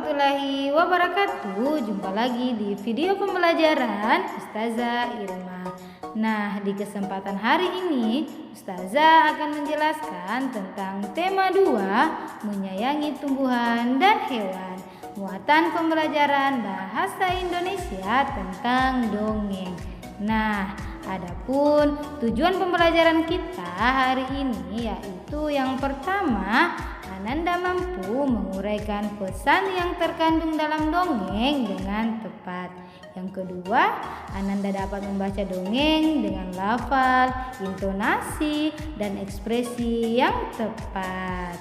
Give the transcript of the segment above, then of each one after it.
warahmatullahi wabarakatuh. Jumpa lagi di video pembelajaran Ustazah Irma. Nah, di kesempatan hari ini Ustazah akan menjelaskan tentang tema 2, menyayangi tumbuhan dan hewan. Muatan pembelajaran bahasa Indonesia tentang dongeng. Nah, adapun tujuan pembelajaran kita hari ini yaitu yang pertama, Ananda mampu menguraikan pesan yang terkandung dalam dongeng dengan tepat. Yang kedua, Ananda dapat membaca dongeng dengan lafal, intonasi, dan ekspresi yang tepat.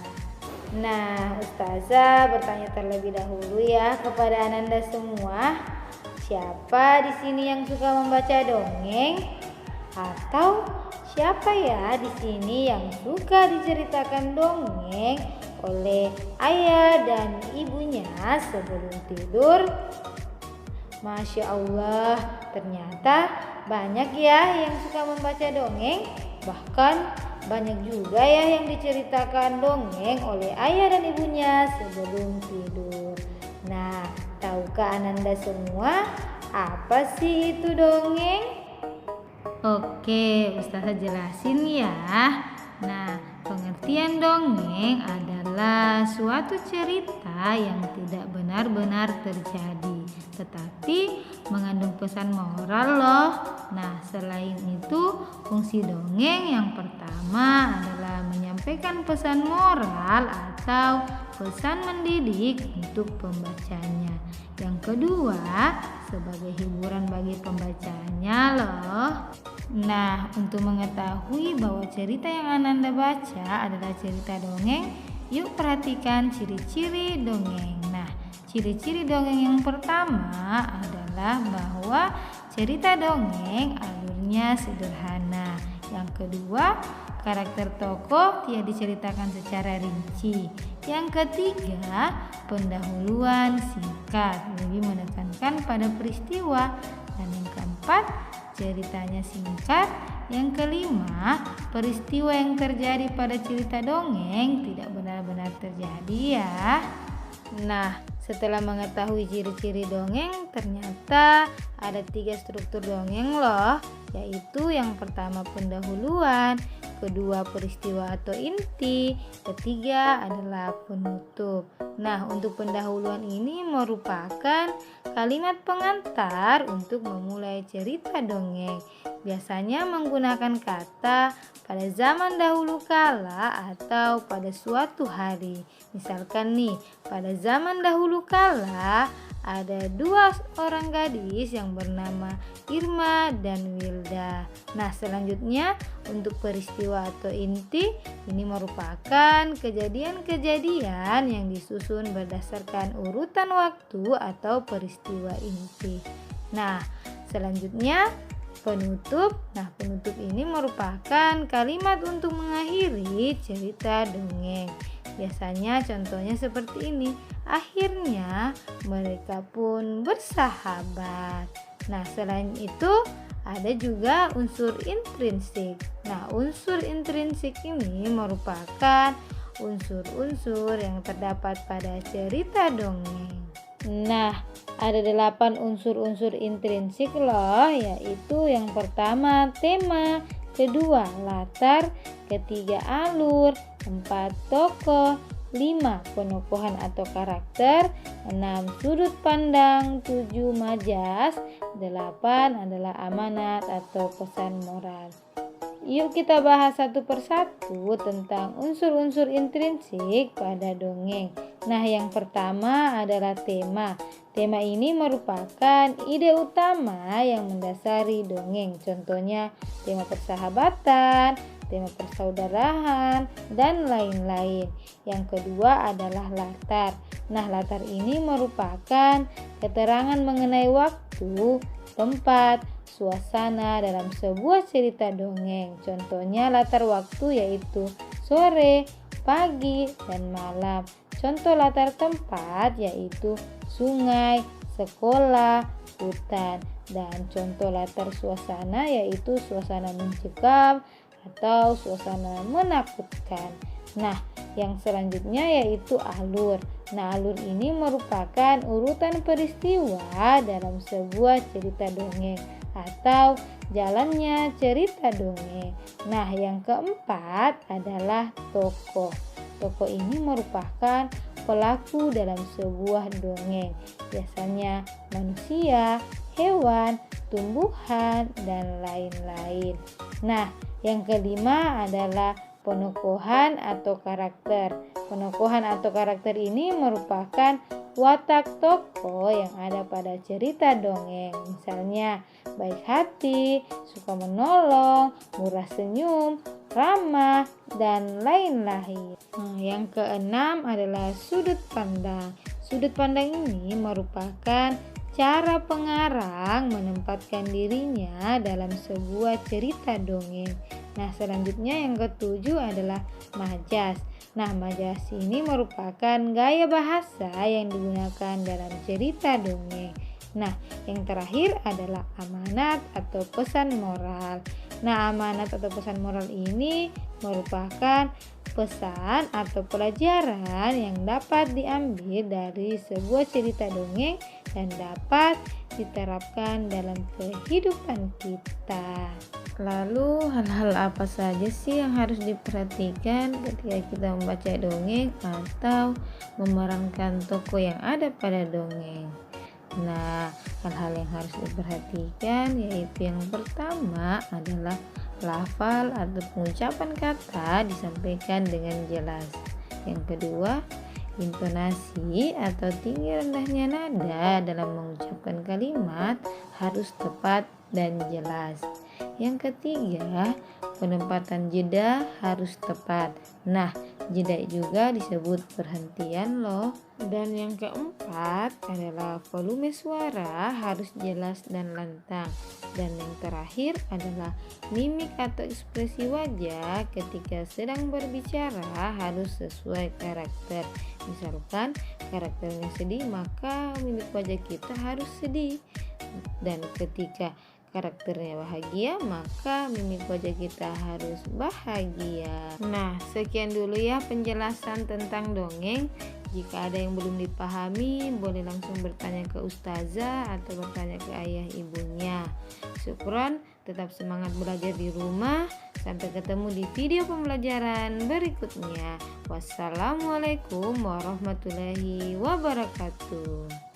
Nah, Ustazah bertanya terlebih dahulu ya kepada Ananda semua. Siapa di sini yang suka membaca dongeng? Atau siapa ya di sini yang suka diceritakan dongeng oleh ayah dan ibunya sebelum tidur? Masya Allah, ternyata banyak ya yang suka membaca dongeng. Bahkan banyak juga ya yang diceritakan dongeng oleh ayah dan ibunya sebelum tidur. Nah, tahukah Ananda semua apa sih itu dongeng? Oke, Ustazah jelasin ya. Nah, pengertian dongeng adalah suatu cerita yang tidak benar-benar terjadi, tetapi mengandung pesan moral loh. Nah, selain itu, fungsi dongeng yang pertama adalah menyampaikan pesan moral atau pesan mendidik untuk pembacanya. Yang kedua, sebagai hiburan bagi pembacanya loh. Nah, untuk mengetahui bahwa cerita yang Ananda baca adalah cerita dongeng, yuk perhatikan ciri-ciri dongeng. Nah, ciri-ciri dongeng yang pertama adalah bahwa cerita dongeng alurnya sederhana. Yang kedua, karakter tokoh tidak diceritakan secara rinci. Yang ketiga, pendahuluan singkat, lebih menekankan pada peristiwa. Dan yang keempat, ceritanya singkat. Yang kelima, peristiwa yang terjadi pada cerita dongeng tidak benar-benar terjadi ya. Nah, setelah mengetahui ciri-ciri dongeng, ternyata ada 3 struktur dongeng loh, yaitu yang pertama pendahuluan, kedua peristiwa atau inti, ketiga adalah penutup. Nah, untuk pendahuluan ini merupakan kalimat pengantar untuk memulai cerita dongeng. Biasanya menggunakan kata pada zaman dahulu kala atau pada suatu hari. Misalkan nih, pada zaman dahulu kala ada 2 orang gadis yang bernama Irma dan Wilda. Nah, selanjutnya untuk peristiwa atau inti ini merupakan kejadian-kejadian yang disusun berdasarkan urutan waktu atau peristiwa inti. Nah, selanjutnya penutup. Nah, penutup ini merupakan kalimat untuk mengakhiri cerita dongeng. Biasanya contohnya seperti ini. Akhirnya mereka pun bersahabat. Nah, selain itu ada juga unsur intrinsik. Nah, unsur intrinsik ini merupakan unsur-unsur yang terdapat pada cerita dongeng. Nah, ada 8 unsur-unsur intrinsik loh, yaitu yang pertama tema, kedua latar, ketiga alur, 4 tokoh, 5 penokohan atau karakter, 6 sudut pandang, 7 majas, 8 adalah amanat atau pesan moral. Yuk kita bahas satu persatu tentang unsur-unsur intrinsik pada dongeng. Nah, yang pertama adalah tema. Tema ini merupakan ide utama yang mendasari dongeng. Contohnya tema persahabatan, tema persaudaraan, dan lain-lain. Yang kedua adalah latar. Nah, latar ini merupakan keterangan mengenai waktu, tempat, suasana dalam sebuah cerita dongeng. Contohnya latar waktu yaitu sore, pagi, dan malam. Contoh latar tempat yaitu sungai, sekolah, hutan. Dan contoh latar suasana yaitu suasana mencekam atau suasana menakutkan. Nah, yang selanjutnya yaitu alur. Nah, alur ini merupakan urutan peristiwa dalam sebuah cerita dongeng atau jalannya cerita dongeng. Nah, yang keempat adalah tokoh. Tokoh ini merupakan pelaku dalam sebuah dongeng, biasanya manusia, hewan, tumbuhan, dan lain-lain. Nah, yang kelima adalah penokohan atau karakter. Penokohan atau karakter ini merupakan watak tokoh yang ada pada cerita dongeng. Misalnya, baik hati, suka menolong, murah senyum, ramah, dan lain-lain. Nah, yang keenam adalah sudut pandang. Sudut pandang ini merupakan cara pengarang menempatkan dirinya dalam sebuah cerita dongeng. Nah, selanjutnya yang ketujuh adalah majas. Nah, majas ini merupakan gaya bahasa yang digunakan dalam cerita dongeng. Nah, yang terakhir adalah amanat atau pesan moral. Nah, amanat atau pesan moral ini merupakan pesan atau pelajaran yang dapat diambil dari sebuah cerita dongeng dan dapat diterapkan dalam kehidupan kita. Lalu hal-hal apa saja sih yang harus diperhatikan ketika kita membaca dongeng atau memerankan tokoh yang ada pada dongeng? Nah, hal-hal yang harus diperhatikan yaitu yang pertama adalah lafal atau pengucapan kata disampaikan dengan jelas. Yang kedua, intonasi atau tinggi rendahnya nada dalam mengucapkan kalimat harus tepat dan jelas. Yang ketiga, penempatan jeda harus tepat. Nah, jeda juga disebut perhentian loh. Dan yang keempat adalah volume suara harus jelas dan lantang. Dan yang terakhir adalah mimik atau ekspresi wajah ketika sedang berbicara harus sesuai karakter. Misalkan karakternya sedih, maka mimik wajah kita harus sedih. Dan ketika karakternya bahagia, maka mimik wajah kita harus bahagia. Nah, sekian dulu ya penjelasan tentang dongeng. Jika ada yang belum dipahami, boleh langsung bertanya ke ustazah atau bertanya ke ayah ibunya. Syukron, tetap semangat belajar di rumah. Sampai ketemu di video pembelajaran berikutnya. Wassalamualaikum warahmatullahi wabarakatuh.